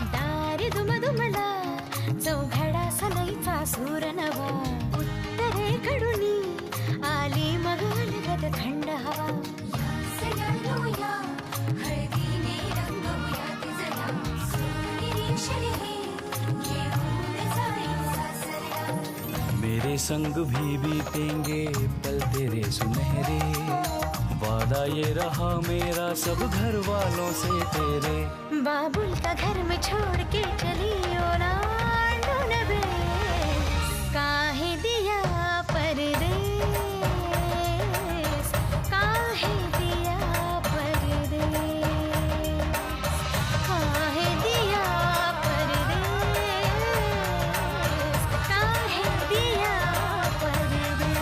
दारी दुमदुमला चौघडा सनईचा सूर नवा उत्तरेकडून आली मग अलगद थंड हवा सगळूया हळदीने रंगवूया तिजला सोनेरी शर्यती घेऊन जाईल सासरला मेरे संग भी बीतेंगे पल तेरे सुनहरे वादा ये रहा मेरा सब घर वालों से तेरे बाबुल का घर में छोड़ के चली ओ ना ढूंढबे काहे दिया परदेस काहे दिया परदेस काहे दिया परदेस काहे दिया परदेस।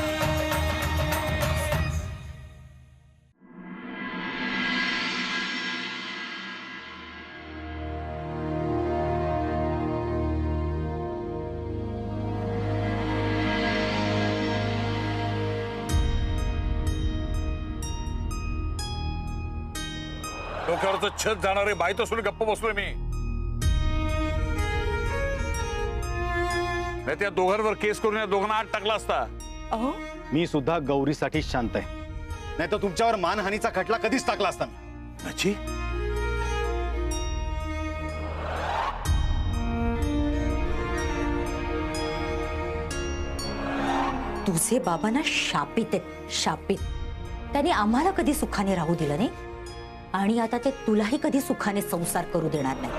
डोक्यावरचं छत जाणारे बाईत असून गप्प बसलोय मी. नाही त्या दोघांवर केस करून या दोघांना आत टाकला असता. अहो मी सुद्धा गौरीसाठी शांत आहे, नाही तर तुमच्यावर मानहानीचा खटला कधीच टाकला असता मी. राजी तुझे बाबा ना शापित आहेत, शापित. त्यांनी आम्हाला कधी सुखाने राहू दिलं नाही आणि आता ते तुलाही कधी सुखाने संसार करू देणार नाही.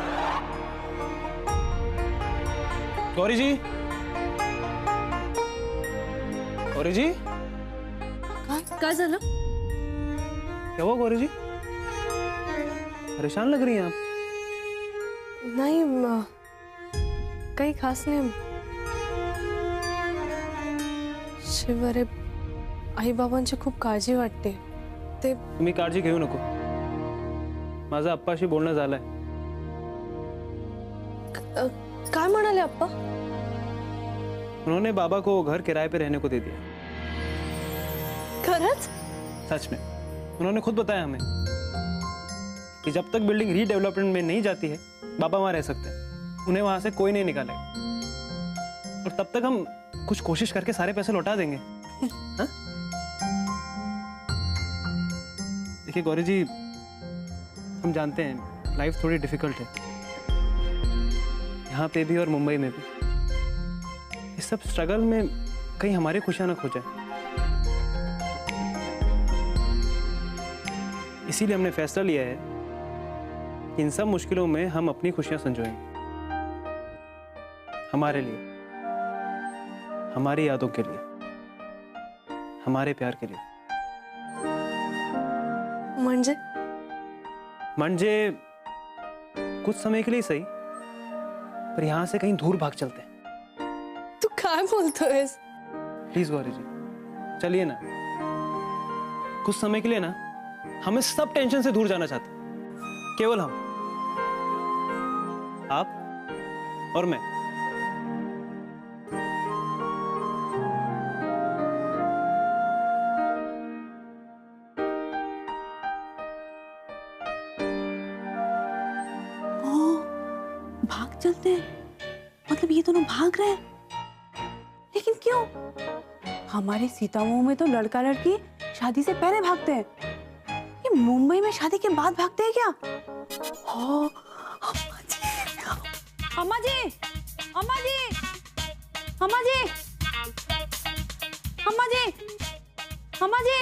गौरीजी, गौरीजी, काय झालं? क्या हुआ गौरीजी? परेशान लग रही हैं आप. नाही काही खास नाही. शिवरे आई बाबांची खूप काळजी वाटते. ते तुम्ही काळजी घेऊ नको. माझं आप्पाशी बोलणं झालंय. काय म्हणाले अप्पा? उन्होंने बाबा को घर किराए पे रहने को दे दिया. खरंच? सच में. उन्होंने खुद बताया हमें कि जब तक बिल्डिंग रीडेवलपमेंट में नहीं जाती है बाबा वहां रह सकते हैं. उन्हें वहां से कोई नहीं निकालेगा और तब तक हम कुछ कोशिश करके सारे पैसे लौटा देंगे. हाँ? देखिए गौरी जी, हम जानते हैं लाइफ थोड़ी डिफिकल्ट है यहाँ पे भी और मुंबई में भी. इस सब स्ट्रगल में कहीं हमारी खुशियां न खो जाए, इसीलिए हमने फैसला लिया है कि इन सब मुश्किलों में हम अपनी खुशियां संजोएंगे. हमारे लिए, हमारी यादों के लिए, हमारे प्यार के लिए. म्हणजे कुछ समय के लिए सही, पर यहां से कहीं दूर भाग चलते हैं. तू काय बोलतोयस? प्लीज गौरी जी, चलिए ना. कुछ समय के लिए ना हमें सब टेंशन से दूर जाना चाहते हैं. केवल हम, आप और मैं. भाग चलते हैं? मतलब ये दोनों भाग रहे हैं, लेकिन क्यों? हमारे सीताओं में तो लड़का लड़की शादी से पहले भागते हैं, ये मुंबई में शादी के बाद भागते हैं क्या? हो, अम्मा जी, अम्मा जी, अम्मा जी, अम्मा जी, अम्मा जी, अम्मा जी,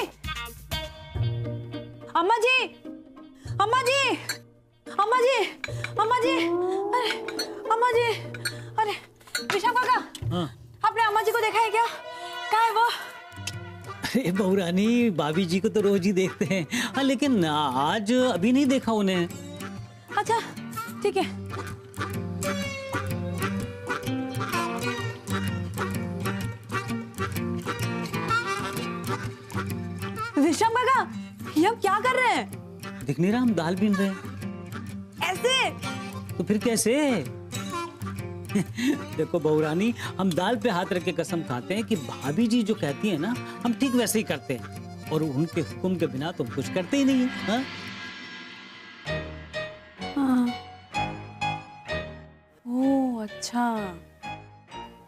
अम्मा जी, अम्मा जी, अम्मा जी, अम्मा जी, अरे अम्मा जी, अरे विशाल काका, आपने अम्मा जी को देखा है क्या? क्या है वो? अरे बहुरानी, भाभी जी को तो रोज ही देखते हैं. हाँ, लेकिन आज अभी नहीं देखा उन्हें. अच्छा ठीक है. विशाल काका, ये हम क्या कर रहे हैं? दिख नहीं रहा, हम दाल बीन रहे हैं. ऐसे? तो फिर कैसे? देखो बहुरानी, हम दाल पे हाथ रख के कसम खाते हैं कि भाभी जी जो कहती है ना, हम ठीक वैसे ही करते हैं और उनके हुक्म के बिना तो कुछ करते ही नहीं. हाँ? हाँ, अच्छा,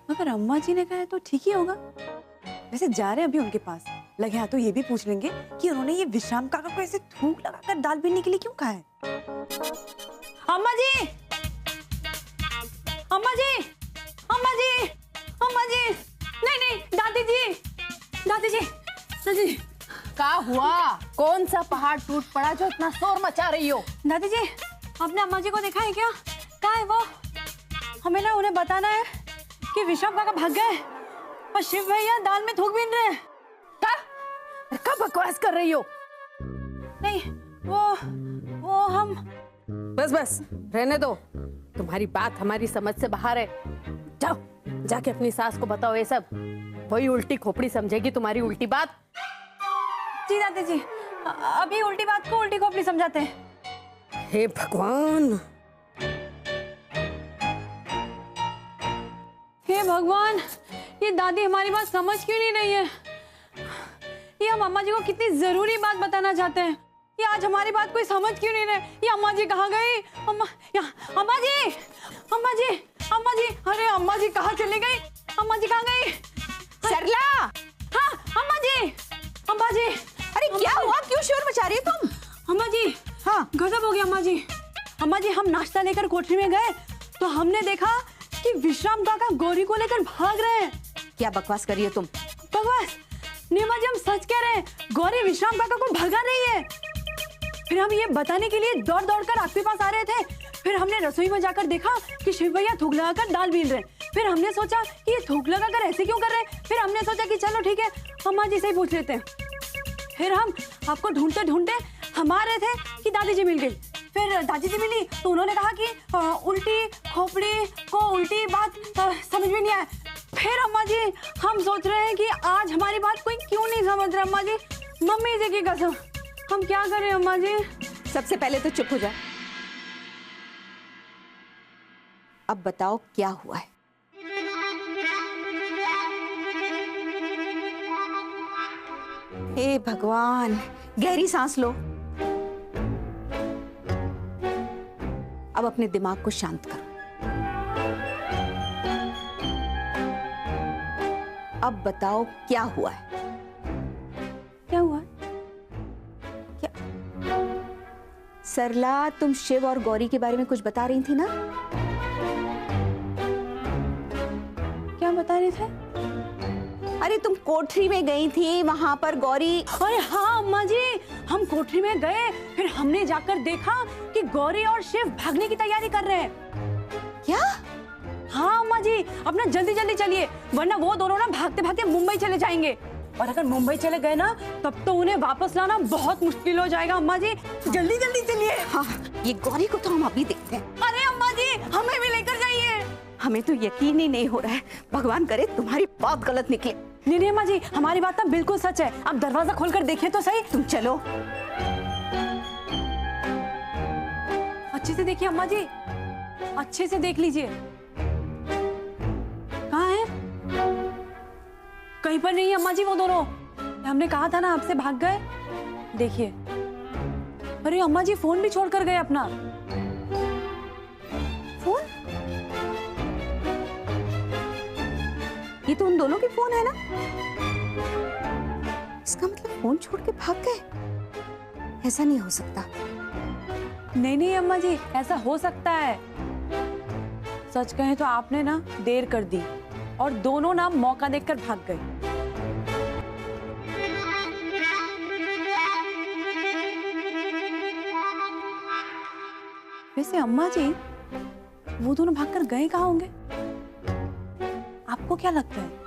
मगर अम्मा जी ने कहा है तो ठीक ही होगा। वैसे जा रहे हैं अभी उनके पास, लगे हाँ तो ये भी पूछ लेंगे कि उन्होंने ये विश्राम काका को ऐसे थूक लगाकर दाल बीनने के लिए क्यों कहा है। अम्मा जी, अम्मा जी, अम्मा जी, अम्मा जी, नहीं नहीं, दादी जी, दादी जी, दादी जी। क्या हुआ? कौन सा पहाड़ टूट पड़ा जो इतना शोर मचा रही हो? दादी जी, आपने अम्मा जी को देखा है क्या? कहाँ है वो? हमें ना उन्हें बताना है कि विश्राम काका भाग गए और शिव भैया दाल में थूक बीन रहे हैं। क्या बकवास कर रही हो? नहीं, वो हम। बस बस रहने दो, तुम्हारी बात हमारी समझ से बाहर है। जाओ जाके अपनी सास को बताओ ये सब, वही उल्टी खोपड़ी समझेगी तुम्हारी उल्टी बात। जी दादी जी, अभी उल्टी बात को उल्टी खोपड़ी समझाते हैं। हे भगवान, हे भगवान, ये दादी हमारी बात समझ क्यों नहीं रही है? ये हम अम्मा जी को कितनी जरूरी बात बताना चाहते हैं, ये आज हमारी बात कोई समझ क्यों नहीं रहे? ये अम्मा जी कहाँ गई? अम्मा जी, अम्मा जी, अम्मा जी, अरे अम्मा जी कहाँ चली गई? अम्मा जी कहाँ गई? सरला। हाँ अम्मा जी, अम्मा जी। अरे क्या हुआ, क्यों शोर मचा रही हो तुम? अम्मा जी, हाँ गजब हो गया अम्मा जी। अम्मा जी, हम नाश्ता लेकर कोठरी में गए तो हमने देखा कि विश्राम काका गौरी को लेकर भाग रहे हैं। क्या बकवास कर रही हो तुम? बकवास नहीं अम्मा जी, हम सच कह रहे हैं, गौरी विश्राम काका को भगा रही है। फिर हम ये बताने के लिए दौड़ दौड़ कर आपके पास आ रहे थे। फिर हमने रसोई में जाकर देखा कि शिव भैया थूक लगाकर दाल बीन रहे। फिर हमने सोचा कि ये थूक लगाकर ऐसे क्यों कर रहे हैं। फिर हमने सोचा कि चलो ठीक है, अम्मा जी से ही पूछ लेते हैं। फिर हम आपको ढूंढते ढूंढते हम आ रहे थे कि दादी जी मिल गई। फिर दादी जी मिली तो उन्होंने कहा कि उल्टी खोपड़ी को उल्टी बात समझ में नहीं आया। फिर अम्मा जी, हम सोच रहे हैं कि आज हमारी बात कोई क्यों नहीं समझ रहा। अम्मा जी, मम्मी जी की कसम, हम क्या करें अम्मा जी? सबसे पहले तो चुप हो जा। अब बताओ क्या हुआ है? हे भगवान, गहरी सांस लो। अब अपने दिमाग को शांत करो। अब बताओ क्या हुआ है? क्या हुआ? क्या? सरला, तुम शिव और गौरी के बारे में कुछ बता रही थी ना? क्या बता रहे थे? अरे तुम कोठरी में गई थी, वहां पर गौरी। अरे हाँ अम्मा जी, हम कोठरी में गए, फिर हमने जाकर देखा कि गौरी और शिव भागने की तैयारी कर रहे हैं। क्या? हाँ अम्मा जी, अपना जल्दी जल्दी चलिए, वरना वो दोनों ना भागते भागते मुंबई चले जाएंगे। और अगर मुंबई चले गए ना, तब तो उन्हें वापस लाना बहुत मुश्किल हो जाएगा। अम्मा जी जल्दी जल्दी चलिए। हाँ, ये गौरी को तो हम अभी देखते हैं। अरे अम्मा जी, हमें भी लेकर जाइए। हमें तो यकीन ही नहीं हो रहा है, भगवान करे तुम्हारी बात गलत निकले। नहीं अम्मा जी, हमारी बात ना बिल्कुल सच है। आप दरवाजा खोलकर देखिए तो सही। तुम चलो। अच्छे से देखिए अम्मा जी, अच्छे से देख लीजिए। कहाँ है? कहीं पर नहीं अम्मा जी वो दोनों। हमने कहा था ना आपसे भाग गए। देखिए, अरे अम्मा जी फोन भी छोड़ कर गए अपना। फोन? ये तो उन दोनों की फोन है ना? इसका मतलब फोन छोड़ के भाग गए? ऐसा नहीं हो सकता। नहीं अम्मा जी, ऐसा हो सकता है। सच कहें तो आपने ना देर कर दी और दोनों ना मौका देखकर भाग गए। वैसे अम्मा जी, वो दोनों भागकर गए कहाँ होंगे? आपको क्या लगता है?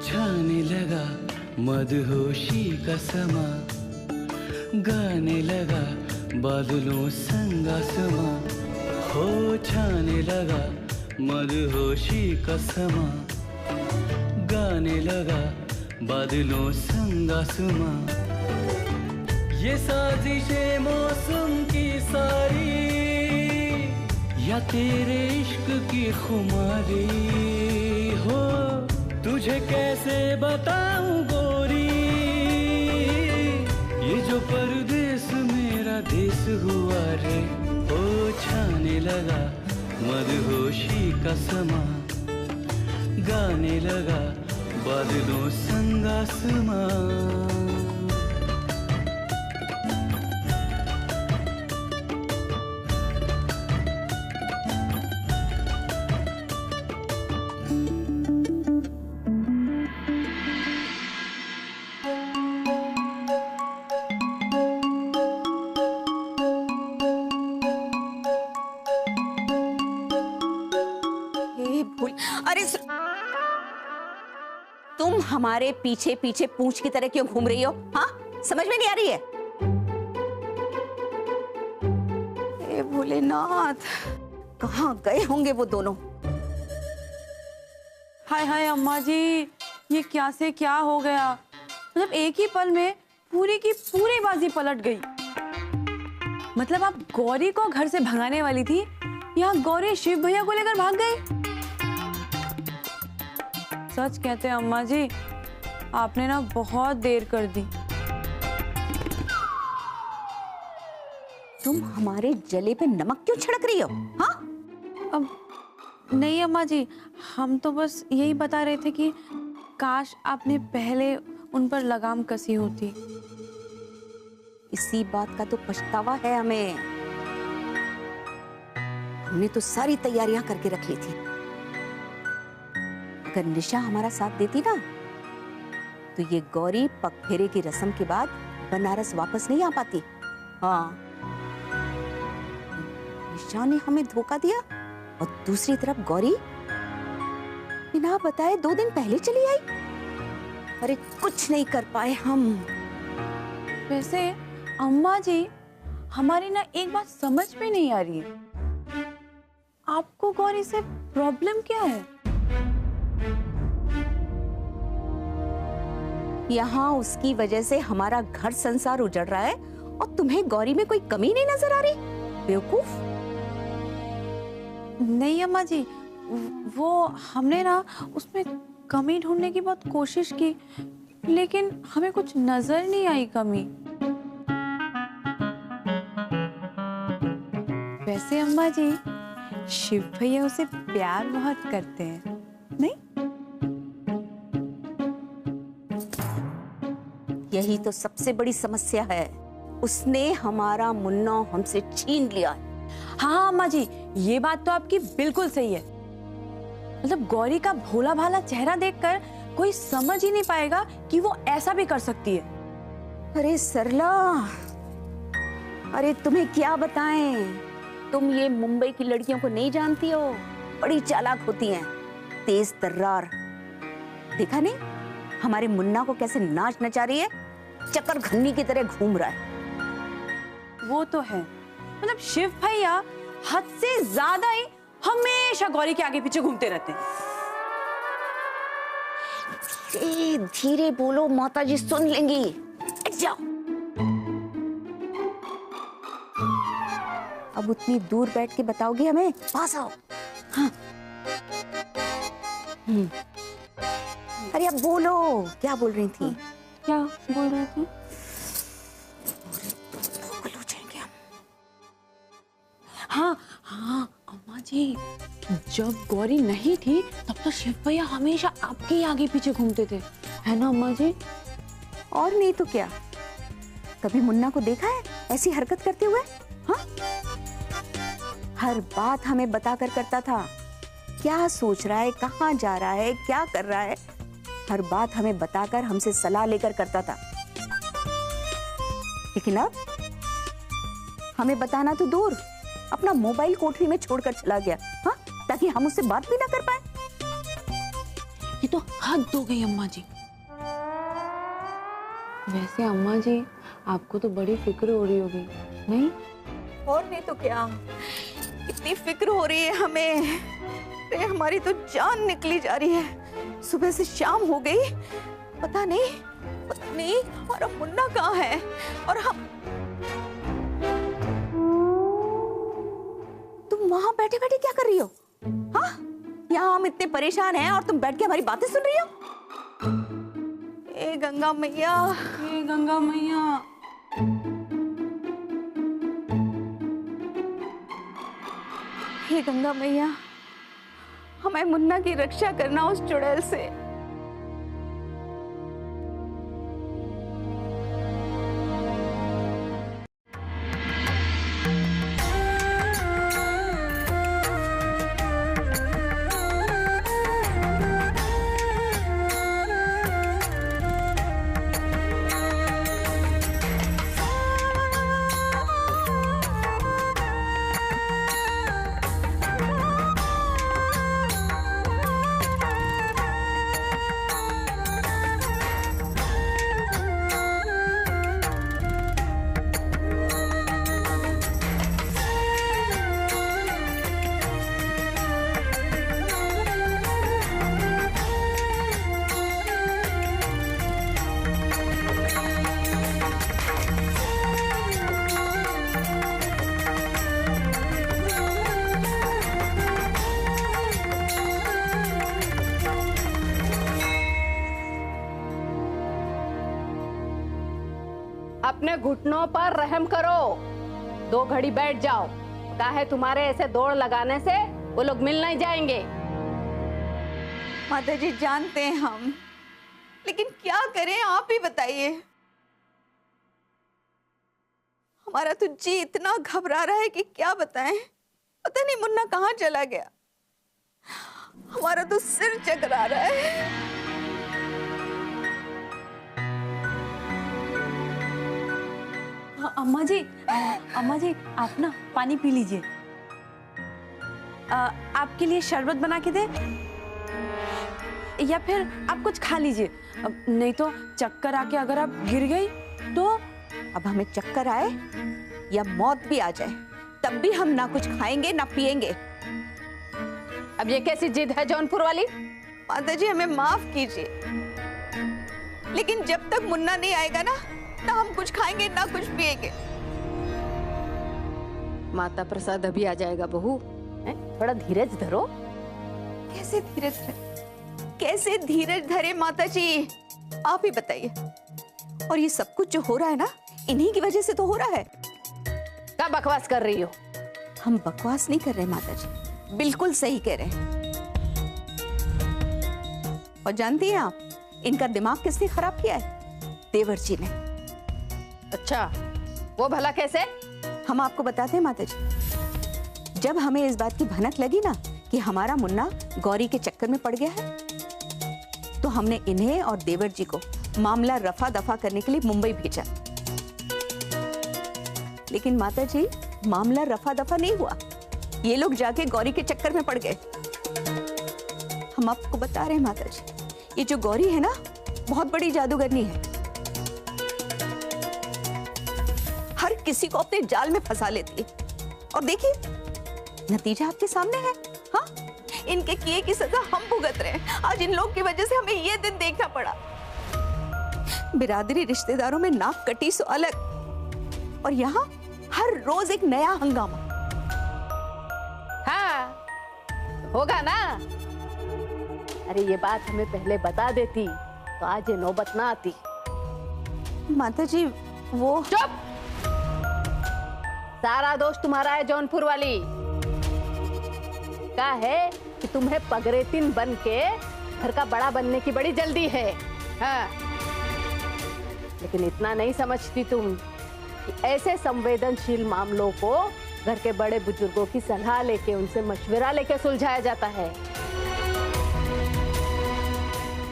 छाने लगा मदहोशी का समा, गाने लगा बादलों संग आसमां। हो छाने लगा मदहोशी का समा, गाने लगा बादलों संग आसमां। ये साजिशें मौसम की सारी या तेरे इश्क की खुमारी हो, तुझे कैसे बताऊं गोरी, ये जो परदेस मेरा देश हुआ रे। ओ छाने लगा मदहोशी का समा, गाने लगा बादलों संग आसमां। अरे तुम हमारे पीछे पीछे पूंछ की तरह क्यों घूम रही हो? हाँ, समझ में नहीं आ रही है? हे भोलेनाथ, कहाँ गए होंगे वो दोनों? हाय हाय अम्मा जी, ये क्या से क्या हो गया? मतलब एक ही पल में पूरी की पूरी बाजी पलट गई। मतलब आप गौरी को घर से भगाने वाली थी, यहाँ गौरी शिव भैया को लेकर भाग गई। सच कहते हैं अम्मा जी, आपने ना बहुत देर कर दी। तुम हमारे जले पे नमक क्यों छिड़क रही हो? हाँ? अब नहीं अम्मा जी, हम तो बस यही बता रहे थे कि काश आपने पहले उन पर लगाम कसी होती। इसी बात का तो पछतावा है हमें। हमने तो सारी तैयारियां करके रख ली थी। अगर निशा हमारा साथ देती ना, तो ये गौरी पगफेरे की रस्म के बाद बनारस वापस नहीं आ पाती। हाँ, निशा ने हमें धोखा दिया और दूसरी तरफ गौरी बिना बताए 2 दिन पहले चली आई। अरे कुछ नहीं कर पाए हम। वैसे अम्मा जी, हमारी ना एक बात समझ में नहीं आ रही है, आपको गौरी से प्रॉब्लम क्या है? यहाँ उसकी वजह से हमारा घर संसार उजड़ रहा है और तुम्हें गौरी में कोई कमी नहीं नजर आ रही? बेवकूफ। नहीं अम्मा जी, वो हमने ना उसमें कमी ढूंढने की बहुत कोशिश की, लेकिन हमें कुछ नजर नहीं आई कमी। वैसे अम्मा जी, शिव भैया उसे प्यार बहुत करते हैं, नहीं? यही तो सबसे बड़ी समस्या है। उसने हमारा मुन्ना हमसे छीन लिया है। हाँ अम्मा जी, ये बात तो आपकी बिल्कुल सही है। मतलब गौरी का भोला भाला चेहरा देखकर कोई समझ ही नहीं पाएगा कि वो ऐसा भी कर सकती है। अरे सरला, अरे तुम्हें क्या बताएं, तुम ये मुंबई की लड़कियों को नहीं जानती हो। बड़ी चालाक होती हैं, तेज तर्रार। देखा नहीं हमारे मुन्ना को कैसे नाच नचा रही है, चक्कर घन्नी की तरह घूम रहा है। वो तो है, मतलब शिव भैया हद से ज्यादा ही हमेशा गौरी के आगे पीछे घूमते रहते हैं। धीरे बोलो, माताजी सुन लेंगी। जाओ। अब उतनी दूर बैठ के बताओगी हमें? पास आओ। हाँ। अरे अब बोलो, क्या बोल रही थी? क्या बोल रही थी? हो जाएंगे हम। हाँ हाँ अम्मा जी, जब गौरी नहीं थी तब तो शिव भैया हमेशा आपके ही आगे पीछे घूमते थे, है ना अम्मा जी? और नहीं तो क्या, कभी मुन्ना को देखा है ऐसी हरकत करते हुए? हाँ, हर बात हमें बताकर करता था। क्या सोच रहा है, कहाँ जा रहा है, क्या कर रहा है, हर बात हमें बताकर हमसे सलाह लेकर करता था। लेकिन अब हमें बताना तो दूर, अपना मोबाइल कोठरी में छोड़कर चला गया। हाँ, ताकि हम उससे बात भी ना कर पाए। ये तो हद हो गई अम्मा जी। वैसे अम्मा जी, आपको तो बड़ी फिक्र हो रही होगी, नहीं? और नहीं तो क्या, इतनी फिक्र हो रही है हमें, हमारी तो जान निकली जा रही है। सुबह से शाम हो गई, पता नहीं नहीं, और अब मुन्ना कहाँ है? और हम तुम वहां बैठे बैठे क्या कर रही हो? हाँ, यहाँ हम इतने परेशान हैं और तुम बैठ के हमारी बातें सुन रही हो? ए गंगा मैया, हे गंगा मैया, हे गंगा मैया, हमें मुन्ना की रक्षा करना उस चुड़ैल से। अपने घुटनों पर रहम करो, 2 घड़ी बैठ जाओ। काहे तुम्हारे ऐसे दौड़ लगाने से वो लोग मिल नहीं जाएंगे। माता जी जानते हैं हम, लेकिन क्या करें आप ही बताइए। हमारा तो जी इतना घबरा रहा है कि क्या बताएं। पता नहीं मुन्ना कहाँ चला गया। हमारा तो सिर चकरा रहा है। अम्मा जी आप ना पानी पी लीजिए। आपके लिए शरबत बना के दे, या फिर आप कुछ खा लीजिए। नहीं तो चक्कर आके अगर आप गिर गई तो। अब हमें चक्कर आए या मौत भी आ जाए, तब भी हम ना कुछ खाएंगे ना पिएंगे। अब ये कैसी जिद है जौनपुर वाली? माता जी हमें माफ कीजिए, लेकिन जब तक मुन्ना नहीं आएगा ना हम कुछ खाएंगे ना कुछ पिएंगे। माता प्रसाद अभी आ जाएगा बहू, थोड़ा धीरज धरो। कैसे धीरज धरे माता जी, आप ही बताइए। और ये सब कुछ जो हो रहा है ना, इन्हीं की वजह से तो हो रहा है। क्या बकवास कर रही हो? हम बकवास नहीं कर रहे माता जी, बिल्कुल सही कह रहे हैं। और जानती हैं आप, इनका दिमाग किसने खराब किया है? देवर जी ने। अच्छा, वो भला कैसे? हम आपको बताते हैं माता जी। जब हमें इस बात की भनक लगी ना कि हमारा मुन्ना गौरी के चक्कर में पड़ गया है, तो हमने इन्हें और देवर जी को मामला रफा दफा करने के लिए मुंबई भेजा। लेकिन माता जी मामला रफा दफा नहीं हुआ, ये लोग जाके गौरी के चक्कर में पड़ गए। हम आपको बता रहे हैं माता जी, ये जो गौरी है ना, बहुत बड़ी जादूगरनी है। हर किसी को अपने जाल में फंसा लेती है। और देखिए नतीजा आपके सामने है। हाँ, इनके किए की सजा हम भुगत रहे हैं। आज इन लोग की वजह से हमें ये दिन देखना पड़ा। बिरादरी रिश्तेदारों में नाक कटी सो अलग, और यहाँ हर रोज एक नया हंगामा। हाँ, होगा ना। अरे ये बात हमें पहले बता देती तो आज ये नौबत ना आती। माता जी वो चुप! सारा दोष तुम्हारा है जौनपुर वाली का है कि तुम्हें पगरेतिन बन के घर का बड़ा बनने की बड़ी जल्दी है। हाँ, लेकिन इतना नहीं समझती तुम कि ऐसे संवेदनशील मामलों को घर के बड़े बुजुर्गों की सलाह लेके, उनसे मशवरा लेके सुलझाया जाता है।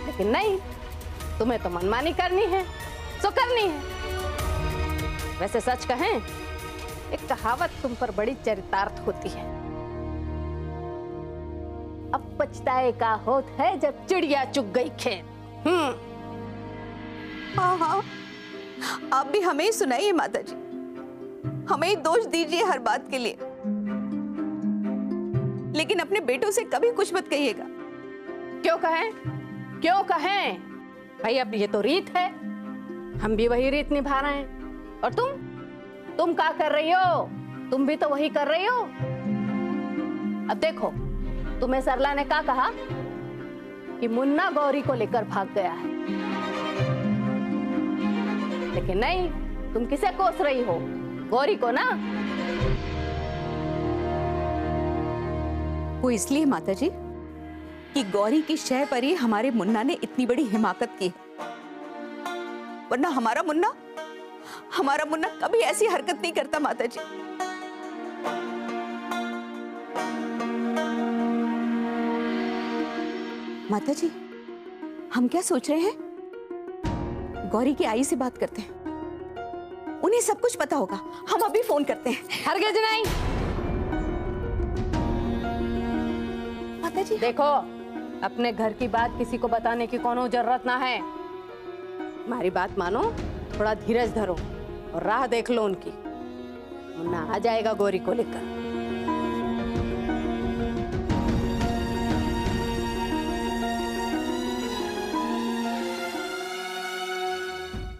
लेकिन नहीं, तुम्हें तो मनमानी करनी है, सो करनी है। वैसे सच कहें, एक कहावत तुम पर बड़ी चरितार्थ होती है। अब पछताए का होत है जब चिड़िया चुग गई खेत। हाँ हाँ, आप भी हमें ही सुनाइए माता जी, हमें ही दोष दीजिए हर बात के लिए, लेकिन अपने बेटों से कभी कुछ मत कहिएगा। क्यों कहें? क्यों कहें? भाई अब ये तो रीत है, हम भी वही रीत निभा रहे हैं। और तुम क्या कर रही हो? तुम भी तो वही कर रही हो। अब देखो, तुम्हें सरला ने क्या कहा कि मुन्ना गौरी को लेकर भाग गया है, लेकिन नहीं, तुम किसे कोस रही हो? गौरी को ना। वो इसलिए माताजी कि गौरी की शय पर ही हमारे मुन्ना ने इतनी बड़ी हिमाकत की, वरना हमारा मुन्ना कभी ऐसी हरकत नहीं करता माताजी। माताजी, हम क्या सोच रहे हैं? गौरी की आई से बात करते हैं, उन्हें सब कुछ पता होगा। हम अभी फोन करते हैं। हरगिज नहीं। माताजी देखो, अपने घर की बात किसी को बताने की कोनो जरूरत ना है। हमारी बात मानो, थोड़ा धीरज धरो और राह देख लो उनकी। मुन्ना आ जाएगा गौरी को लेकर।